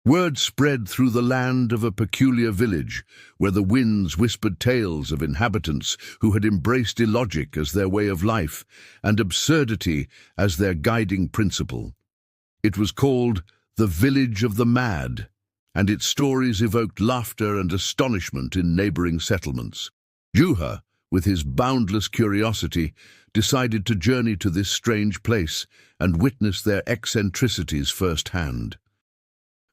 Word spread through the land of a peculiar village, where the winds whispered tales of inhabitants who had embraced illogic as their way of life and absurdity as their guiding principle. It was called the Village of the Mad, and its stories evoked laughter and astonishment in neighboring settlements. Juha, with his boundless curiosity, decided to journey to this strange place and witness their eccentricities firsthand.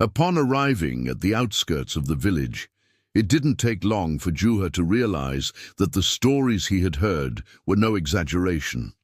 Upon arriving at the outskirts of the village, it didn't take long for Juha to realize that the stories he had heard were no exaggeration.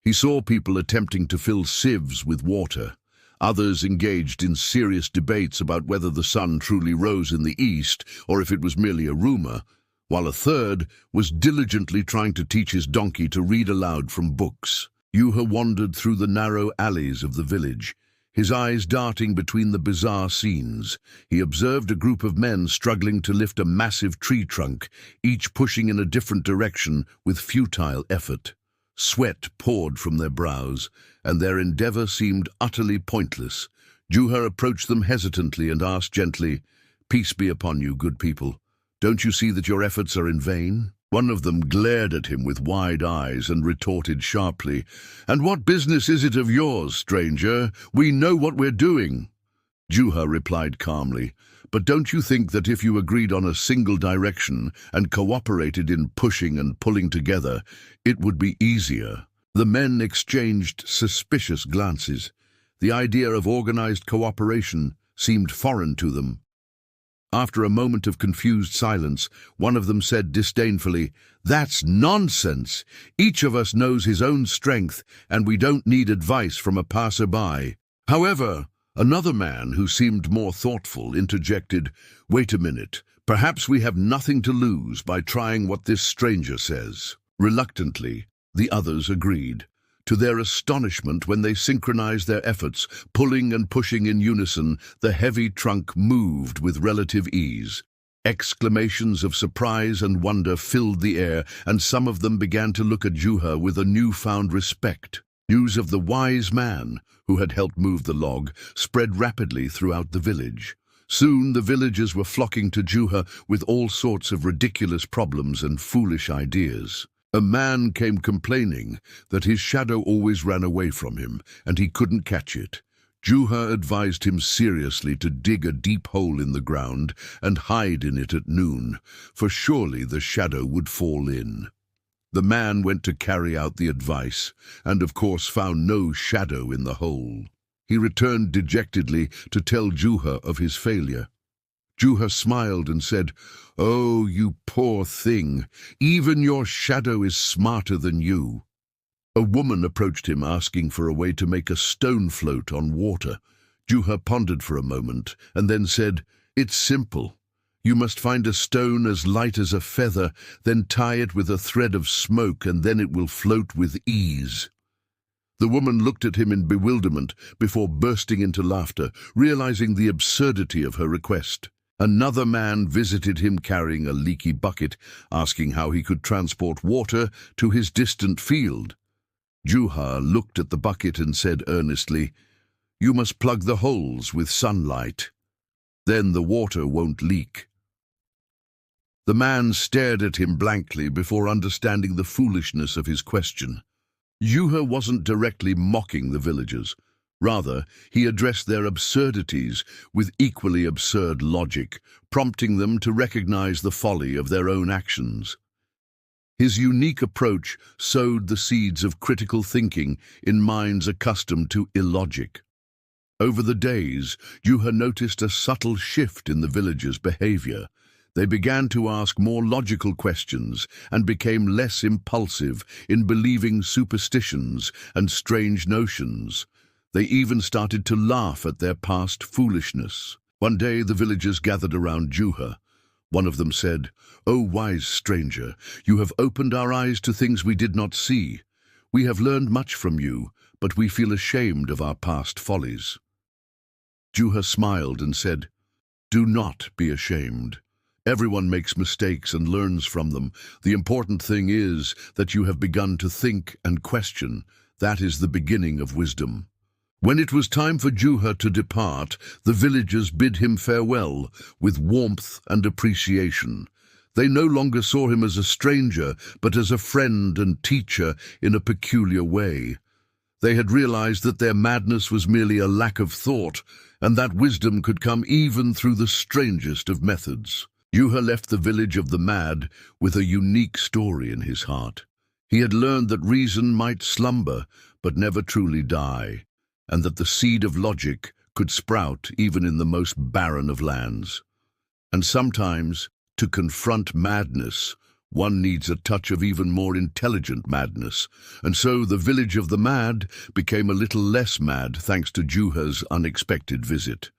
He saw people attempting to fill sieves with water, others engaged in serious debates about whether the sun truly rose in the east or if it was merely a rumor, while a third was diligently trying to teach his donkey to read aloud from books. Juha wandered through the narrow alleys of the village, his eyes darting between the bizarre scenes. He observed a group of men struggling to lift a massive tree trunk, each pushing in a different direction with futile effort. Sweat poured from their brows, and their endeavor seemed utterly pointless. Juha approached them hesitantly and asked gently, "Peace be upon you, good people. Don't you see that your efforts are in vain?" One of them glared at him with wide eyes and retorted sharply, "And what business is it of yours, stranger? We know what we're doing." Juha replied calmly, "But don't you think that if you agreed on a single direction and cooperated in pushing and pulling together, it would be easier?" The men exchanged suspicious glances. The idea of organized cooperation seemed foreign to them. After a moment of confused silence, one of them said disdainfully, "That's nonsense. Each of us knows his own strength, and we don't need advice from a passerby." However, another man who seemed more thoughtful interjected, "Wait a minute. Perhaps we have nothing to lose by trying what this stranger says." Reluctantly, the others agreed. To their astonishment, when they synchronized their efforts, pulling and pushing in unison, the heavy trunk moved with relative ease. Exclamations of surprise and wonder filled the air, and some of them began to look at Juha with a newfound respect. News of the wise man, who had helped move the log, spread rapidly throughout the village. Soon the villagers were flocking to Juha with all sorts of ridiculous problems and foolish ideas. A man came complaining that his shadow always ran away from him, and he couldn't catch it. Juha advised him seriously to dig a deep hole in the ground and hide in it at noon, for surely the shadow would fall in. The man went to carry out the advice, and of course found no shadow in the hole. He returned dejectedly to tell Juha of his failure. Juha smiled and said, "Oh, you poor thing, even your shadow is smarter than you." A woman approached him asking for a way to make a stone float on water. Juha pondered for a moment and then said, "It's simple. You must find a stone as light as a feather, then tie it with a thread of smoke, and then it will float with ease." The woman looked at him in bewilderment before bursting into laughter, realizing the absurdity of her request. Another man visited him carrying a leaky bucket, asking how he could transport water to his distant field. Juha looked at the bucket and said earnestly, "You must plug the holes with sunlight. Then the water won't leak." The man stared at him blankly before understanding the foolishness of his question. Juha wasn't directly mocking the villagers. Rather, he addressed their absurdities with equally absurd logic, prompting them to recognize the folly of their own actions. His unique approach sowed the seeds of critical thinking in minds accustomed to illogic. Over the days, Juha noticed a subtle shift in the villagers' behavior. They began to ask more logical questions and became less impulsive in believing superstitions and strange notions. They even started to laugh at their past foolishness. One day the villagers gathered around Juha. One of them said, "O wise stranger, you have opened our eyes to things we did not see. We have learned much from you, but we feel ashamed of our past follies." Juha smiled and said, "Do not be ashamed. Everyone makes mistakes and learns from them. The important thing is that you have begun to think and question. That is the beginning of wisdom. When it was time for Juha to depart, the villagers bid him farewell with warmth and appreciation. They no longer saw him as a stranger, but as a friend and teacher in a peculiar way. They had realized that their madness was merely a lack of thought, and that wisdom could come even through the strangest of methods. Juha left the village of the mad with a unique story in his heart. He had learned that reason might slumber, but never truly die, and that the seed of logic could sprout even in the most barren of lands. And sometimes, to confront madness, one needs a touch of even more intelligent madness, and so the village of the mad became a little less mad thanks to Juha's unexpected visit.